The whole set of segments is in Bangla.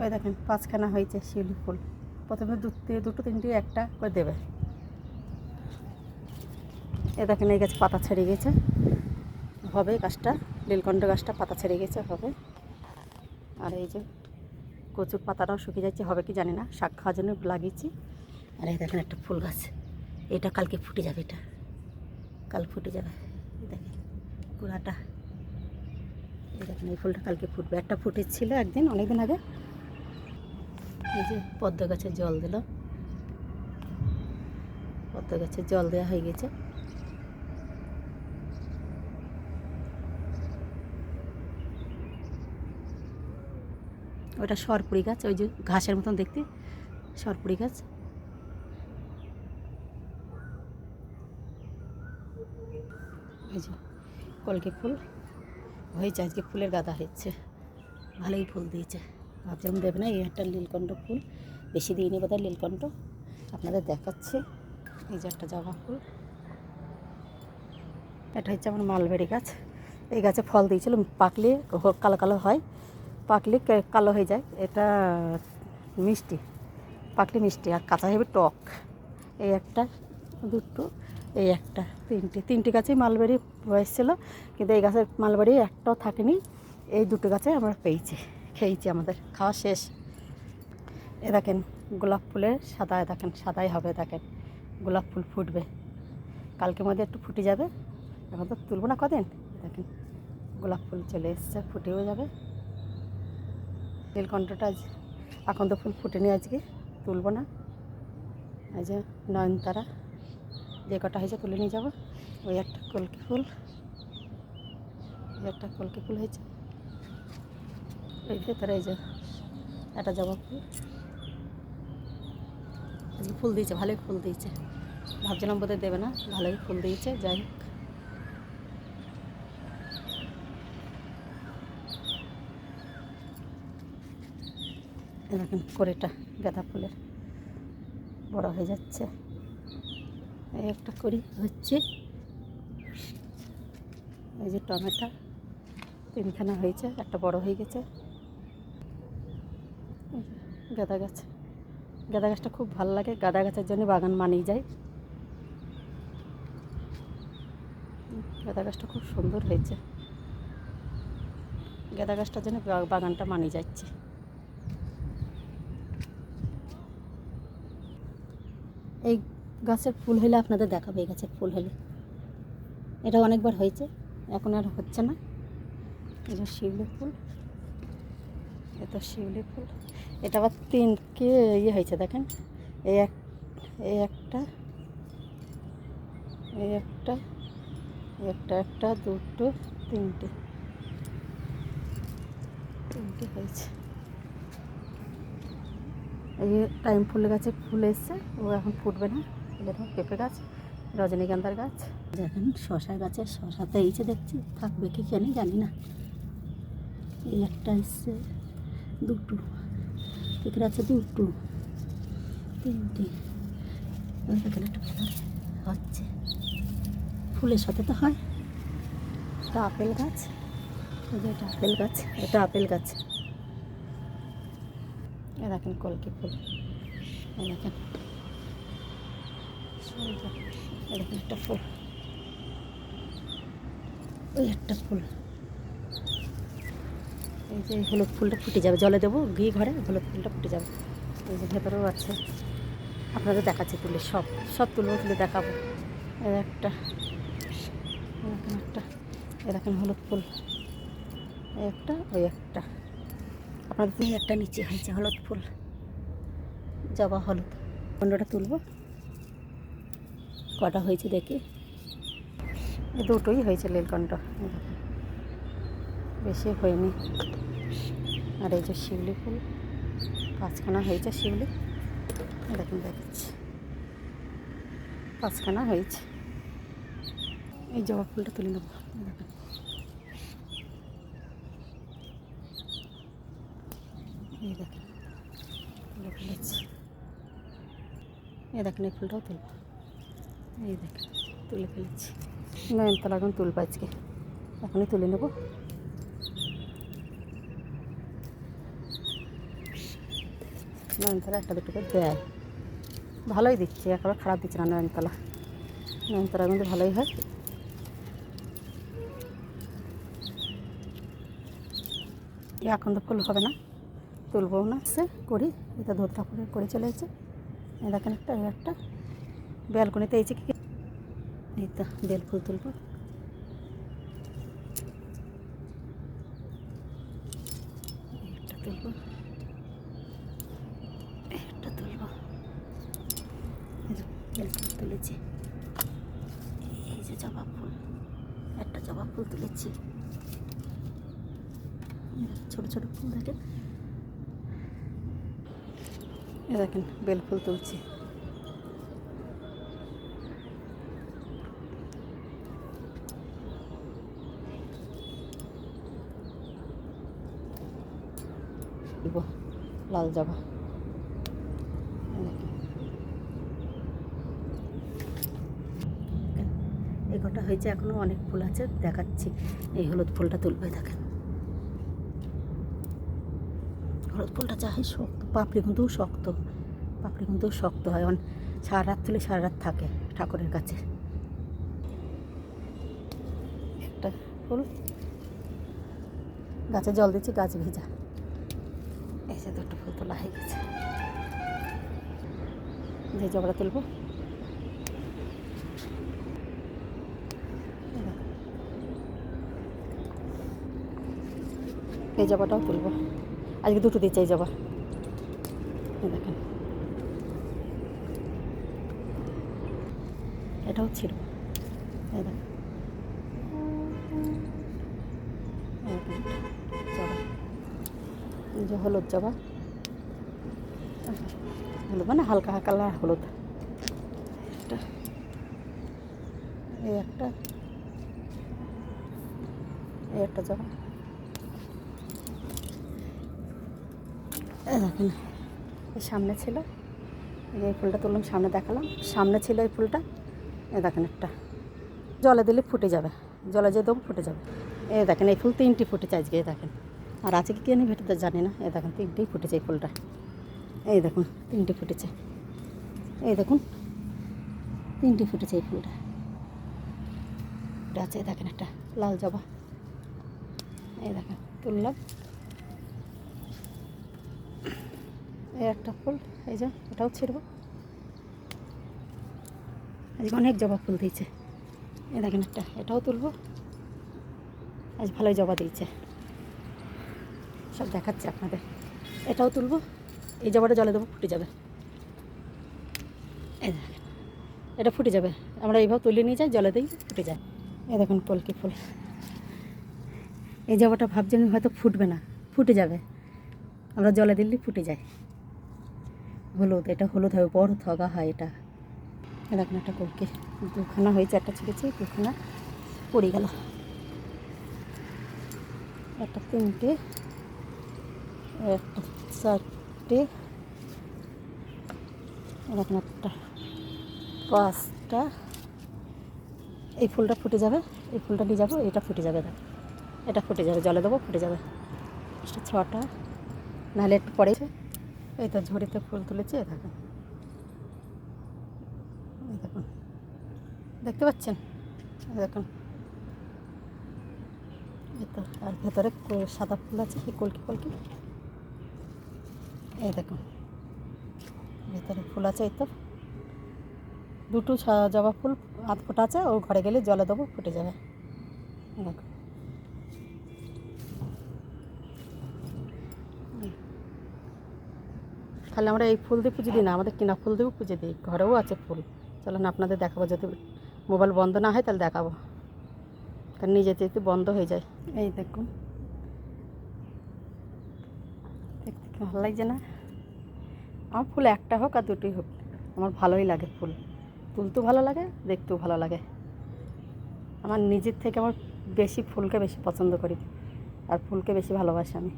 ওই দেখেন 5খানা হয়েছে শিউলি ফুল। প্রথমে দুটো তিনটে একটা করে দেবে। এ দেখেন এই গাছ পাতা ছেড়ে গেছে, হবে গাছটা, নীলকণ্ঠ গাছটা পাতা ছেড়ে গেছে, হবে। আর এই যে কচুর পাতাটাও শুকিয়ে যাচ্ছে, হবে কি জানি না, শাক খাওয়ার জন্য লাগিয়েছি। আর এই দেখেন একটা ফুল গাছ, এটা কালকে ফুটে যাবে, এটা কাল ফুটে যাবে। এই দেখেন গোড়াটা, এই দেখেন এই ফুলটা কালকে ফুটবে। একটা ফুটেছিল একদিন, অনেকদিন আগে। এই যে পদ্ম গাছে জল দিল, পদ্ম গাছে জল দেওয়া হয়ে গেছে। ওটা সরপুরি গাছ, ওই যে ঘাসের মতন দেখতে, সরপুরি গাছ। এই যে কলকে ফুল হয়েছে, আজকে ফুলের গাদা হচ্ছে, ভালোই ফুল দিয়েছে। ভাবছিলাম দেবে না, এই একটা নীলকণ্ঠ ফুল, বেশি দিইনি বোধহয় নীলকণ্ঠ, আপনাদের দেখাচ্ছে। এই যে একটা জবা ফুল, এটা হচ্ছে আমার মালবেরি গাছ। এই গাছে ফল দিয়েছিল, পাকলে কালো কালো হয়, পাকলে কালো হয়ে যায়। এটা মিষ্টি, পাকলে মিষ্টি, আর কাঁচা হবে টক। এই একটা, দুটো, এই একটা, তিনটে গাছেই মালবেরি হয়েছিল, কিন্তু এই গাছের মালবেরি একটাও থাকেনি। এই দুটো গাছে আমরা পেয়েছি, খেয়েছি, আমাদের খাওয়া শেষ। এ দেখেন গোলাপ ফুলের সাদায়, দেখেন সাদাই হবে, দেখেন গোলাপ ফুল ফুটবে, কালকের মধ্যে একটু ফুটে যাবে। এখন তো তুলব না কদিন, দেখেন গোলাপ ফুল চলে এসছে, ফুটেও যাবে। নীলকণ্ঠটা এখন তো ফুল ফুটেনি, আজকে তুলব না। এই যে নয়নতারা, যে কটা হয়েছে তুলে নিয়ে যাবো। ওই একটা কলকে ফুল, ওই একটা কলকে ফুল হয়েছে, ওই ভেতরে এই যে একটা জবা ফুল। আজকে ফুল দিয়েছে, ভালোই ফুল দিয়েছে, ভাবছিলাম বোধহয় দেবে না, ভালোই ফুল দিয়েছে। যাই হোক, দেখেন কড়িটা গাঁদা ফুলের বড় হয়ে যাচ্ছে। এই একটা কড়ি হচ্ছে। এই যে টমেটো 3খানা হয়েছে, একটা বড় হয়ে গেছে। গাঁদা গাছ, গাঁদা গাছটা খুব ভালো লাগে, গাঁদা গাছের জন্য বাগান মানিয়ে যায়। গাঁদা গাছটা খুব সুন্দর হয়েছে, গাঁদা গাছটার জন্য বাগানটা মানিয়ে যাচ্ছে। এই গাছের ফুল হলে আপনাদের দেখাবো, এই গাছের ফুল হলে, এটা অনেকবার হয়েছে, এখন আর হচ্ছে না। এটা শিউলি ফুল, এটা শিউলি ফুল, এটা আবার 3কে ইয়ে হয়েছে, দেখেন এই একটা, এই একটা, একটা, দুটো, তিনটে হয়েছে। এই টাইম ফুল গাছে ফুল এসছে, ও এখন ফুটবে না। দেখুন পেঁপে গাছ, রজনীগন্ধার গাছ, দেখেন শশা গাছের শশাতে এইছে, দেখছি থাকবে কি কেন জানি না। এই একটা এসছে, দুটো পেঁপে আছে, দুটো, তিনটে। দেখেন একটা কালার হচ্ছে, ফুলের সাথে তো হয়। এটা আপেল গাছ, এটা আপেল গাছ, এটা আপেল গাছ। এ দেখেন কলকে ফুল, এ দেখেন, এ দেখেন একটা ফুল, ওই একটা ফুল। এই যে হলুদ ফুলটা ফুটে যাবে, জলে দেবো ঘি ঘরে, হলুদ ফুলটা ফুটে যাবে। এই যে ভেতরেও আছে, আপনাদের দেখাচ্ছি তুলে, সব তুলবো, তুলে দেখাবো। এই একটা, এরকম একটা, এরকম হলুদ ফুল, একটা, ওই একটা, আপনাদের এই একটা নিচে হয়েছে হলুদ ফুল, জবা হলুদ। পনেরোটা তুলবো, কটা হয়েছে দেখি। দুটোই হয়েছে নীলকণ্ঠ, বেশি হয়নি। আর এই যে শিউলি ফুল 5খানা হয়েছে, শিউলি দেখুন দেখাচ্ছি, 5খানা হয়েছে। এই জবা ফুলটা তুলে নেবো, দেখুন এই দেখেন তুলে ফেলেছি। এই দেখেন এই ফুলটাও তুলবো, এই দেখেন তুলে ফেলেছি। নয়নতলা এখন তুলবো আজকে, এখনই তুলে নেবো। নয়নতারা একটা দুটো করে দেয়, ভালোই দিচ্ছে, একেবারে খারাপ দিচ্ছে না। নয়নতারা কিন্তু ভালোই হয়। এখন তো ফুল হবে না, তুলবো না, সে করি এটা ধরতা করে চলে এসেছে। দেখেন একটা ব্যালকনিতে এইছে কি, এই তো বেল ফুল তুলবো। একটা তুলবো, একটা তুলবো, বেল ফুল তুলেছি। এই যে জবা ফুল, একটা জবা ফুল তুলেছি, ছোট ছোট ফুল দেখেন। দেখেন বেল ফুল তুলছি। লাল জবা, এই কটা হয়েছে, এখনো অনেক ফুল আছে, দেখাচ্ছি। এই হলুদ ফুলটা তুলবে, দেখেন হলুদ ফুলটা চাই শক্ত, পাপড়ি কিন্তু শক্ত হয়। সারা রাত তুলে সারা রাত থাকে ঠাকুরের কাছে। একটা ফুল গাছে জল দিচ্ছি, গাছ ভেজা। এই যে দুটো ফুল তোলা হয়ে গেছে, যে জবাটা তুলবো। এই জবাটাও তুলবো, আজকে দুটো দিচ্ছে এই জবা। দেখেন এটাও ছিল, এই দেখেন জবা, এই যে হলুদ জবা, হলুদ মানে হালকা কালার হলুদ। এই একটা জবা। দেখেন এই সামনে ছিল, এই ফুলটা তুললাম, সামনে দেখালাম, সামনে ছিল এই ফুলটা। দেখেন একটা জলে দিলে ফুটে যাবে, জলে যে দেবো ফুটে যাবে। দেখেন এই ফুল 3টি ফুটেছে আজকে, দেখেন। আর আছে কি কেন ভেটে জানি না। দেখেন 3টেই ফুটেছে এই ফুলটা, এই দেখুন 3টে ফুটেছে, এই দেখুন 3টে ফুটেছে এই ফুলটা। আছে দেখেন একটা লাল জবা, এই দেখেন তুললাম। এই একটা ফুল, এই যে এটাও ছিড়ব। আজকে অনেক জবা ফুল দিয়েছে, এই দেখেন একটা, এটাও তুলবো। আজ ভালোই জবা দিয়েছে, সব দেখাচ্ছে আপনাদের। এটাও তুলবো, এই জবাটা জলে দেবো, ফুটে যাবে। এই দেখেন এটা ফুটে যাবে, আমরা এইভাবে তুলে নিয়ে যাই, জলে দিই, ফুটে যায়। এই দেখুন কলকি ফুল, এই জবাটা ভাবছেন হয়তো ফুটবে না, ফুটে যাবে, আমরা জলে দিলে ফুটে যায়। হলুদ, এটা হলুদ হয়, বড় থগা হয় এটা। দেখুন একটা কলকি, 2খানা হয়েছে, একটা ছিঁড়েছি, 2খানা পড়ে গেল। একটা 3টে, একটা 4টে, দেখুন একটা 5টা। এই ফুলটা ফুটে যাবে, এই ফুলটা নিয়ে যাবো, এটা ফুটে যাবে, দেখ এটা ফুটে যাবে, জলে দেবো, ফুটে যাবে। 6টা, নাহলে একটু পরে। এই তো ঝুড়িতে ফুল তুলেছি, দেখুন, দেখুন দেখতে পাচ্ছেন, দেখুন এই তো। আর ভেতরে সাদা ফুল আছে, এই কলকি, এই দেখুন ভেতরে ফুল আছে। এই তো 2টো জবা ফুল আধ ফোটা আছে, ও ঘরে গেলে জলে দেবো, ফুটে যাবে। দেখুন খালি আমরা এই ফুল দিয়ে পুজো দিই না, আমাদের কিনা ফুল দিয়েও পুজো দিই, ঘরেও আছে ফুল। চলেন আপনাদের দেখাবো, যদি মোবাইল বন্ধ না হয় তাহলে দেখাবো, কারণ নিজে যেতে বন্ধ হয়ে যায়। এই দেখুন দেখতে ভালো লাগছে না? আমার ফুল একটা হোক আর 2টোই হোক, আমার ভালোই লাগে ফুল, তুলতেও ভালো লাগে, দেখতেও ভালো লাগে। আমার নিজের থেকে আমার বেশি ফুলকে বেশি পছন্দ করি, আর ফুলকে বেশি ভালোবাসি আমি।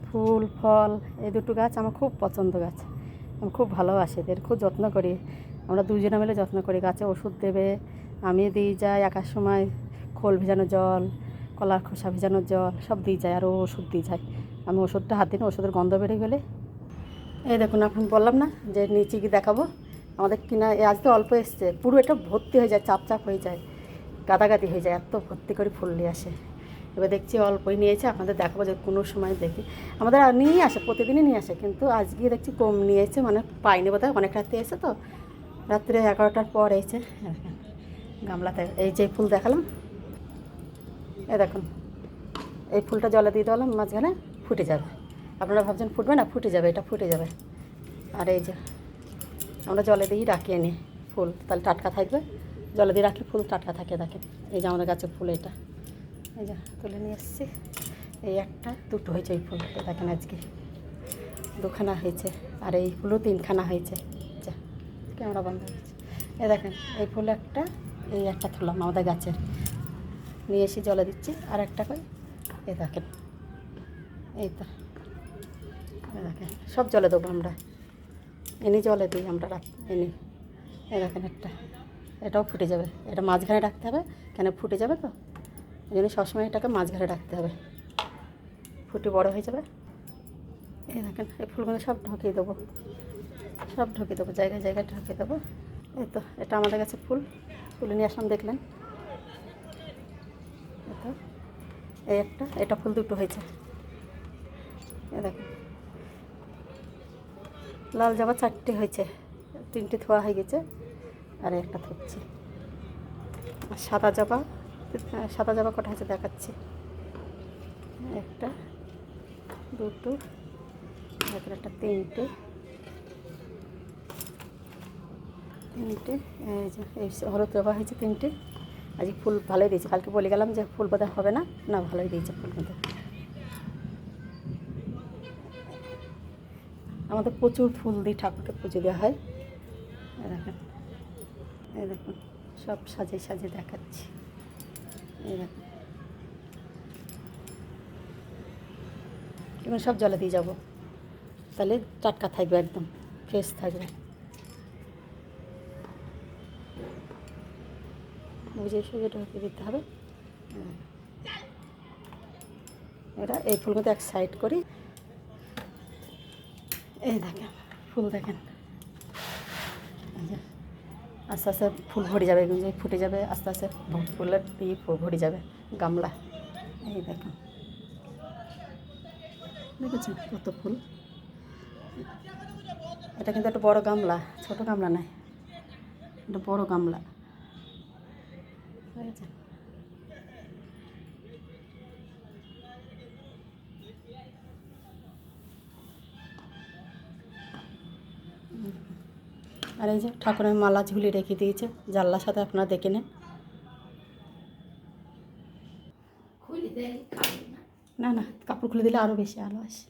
ফুল ফল এই 2টো গাছ আমার খুব পছন্দ গাছ, আমি খুব ভালোবাসি এদের, খুব যত্ন করি। আমরা 2জনে মিলে যত্ন করি, গাছে ওষুধ দেবে, আমি দিয়ে যাই, একার সময় খোল ভেজানো জল, কলার খোসা ভেজানো জল সব দিয়ে যায়, আর ও ওষুধ দিয়ে যায়। আমি ওষুধটা হাত দিই না, ওষুধের গন্ধ বেড়ে গেলে এই দেখুন, এখন বললাম না যে নিচে কি দেখাবো, আমাদের কিনা আজ তো অল্প এসছে, পুরো এটা ভর্তি হয়ে যায়, চাপ চাপ হয়ে যায়, গাদাগাদি হয়ে যায়, এত ভর্তি করে ফুল নিয়ে আসে। এবার দেখছি অল্পই নিয়েছে, আপনাদের দেখাবো যে কোনো সময় দেখি। আমাদের নিয়েই আসে, প্রতিদিনই নিয়ে আসে, কিন্তু আজকে দেখছি কম নিয়েছে, মানে পাইনি বোধ হয়, অনেক রাত্রে এসে তো, রাত্রে 11টার পর এসে। গামলাতে এই যে ফুল দেখালাম, এই দেখুন, এই ফুলটা জলে দিয়ে দিলাম, মাঝখানে ফুটে যাবে। আপনারা ভাবছেন ফুটবে না, ফুটে যাবে, এটা ফুটে যাবে। আর এই যে আমরা জলে দিয়েই রাখিয়ে নিই ফুল, তাহলে টাটকা থাকবে। জলে দিয়ে রাখি, ফুল টাটকা থাকে। দেখেন এই যে আমাদের গাছের ফুল, এটা এই যে তুলে নিয়ে এসেছি। এই একটা দুটো হয়েছে এই ফুল, দেখেন আজকে দুখানা হয়েছে, আর এই ফুলও 3খানা হয়েছে। যা, ক্যামেরা বন্ধ হয়েছে। এই দেখেন এই ফুল একটা, এই একটা তুললাম আমাদের গাছের, নিয়ে এসে জলে দিচ্ছি। আর একটা কই, এই দেখেন, এই তো, এই দেখেন সব জলে দেবো আমরা, এনে জলে দিই আমরা এনে। এই দেখেন একটা, এটাও ফুটে যাবে, এটা মাঝখানে রাখতে হবে, কেন ফুটে যাবে তো, এই জন্য সবসময় এটাকে মাঝখানে রাখতে হবে, ফুটে বড় হয়ে যাবে। এই দেখেন এই ফুলগুলো সব ঢকিয়ে দেবো, সব ঢকিয়ে দেবো, জায়গায় জায়গায় ঢকিয়ে দেবো। এই তো, এটা আমাদের কাছে ফুল তুলে নিয়ে আসলাম, দেখলেন। এই তো, এই একটা, এটা ফুল দুটো হয়েছে। এই দেখেন লাল জবা 4টে হয়েছে, 3টে ধোয়া হয়ে গেছে, আর একটা থুচ্ছি। আর সাদা জবা কটা হয়েছে দেখাচ্ছি, একটা, দুটো, একটা, তিনটে, এই যে এই হলুদ জবা হয়েছে 3টে। আজকে ফুল ভালোই দিয়েছে, কালকে বলে গেলাম যে ফুল বোধহয় হবে না, না ভালোই দিয়েছে ফুল। কিন্তু আমাদের প্রচুর ফুল দিয়ে ঠাকুরকে পুজো দেওয়া হয়। দেখেন, এই দেখুন সব সাজিয়ে সাজিয়ে দেখাচ্ছি। এই দেখুন, এবার সব জলে দিয়ে যাবো, তাহলে টাটকা থাকবে, একদম ফ্রেশ থাকবে। বুঝে সুঝে ঢুকিয়ে দিতে হবে। এটা এই ফুলগুলো এক সাইড করি। এই দেখেন ফুল, দেখেন আস্তে আস্তে ফুল ভরে যাবে, ফুটে যাবে আস্তে আস্তে, ফুলের দিয়ে ভরে যাবে গামলা। এই দেখেন, দেখেছেন কত ফুল। এটা কিন্তু একটা বড় গামলা, ছোট গামলা নয়, এটা বড় গামলা, বুঝেছেন। আর এই যে ঠাকুরের মালা ঝুলিয়ে রেখে দিয়েছে জানলার সাথে, আপনারা দেখে নেন। না না, কাপড় খুলে দিলে আরও বেশি আলো আসে।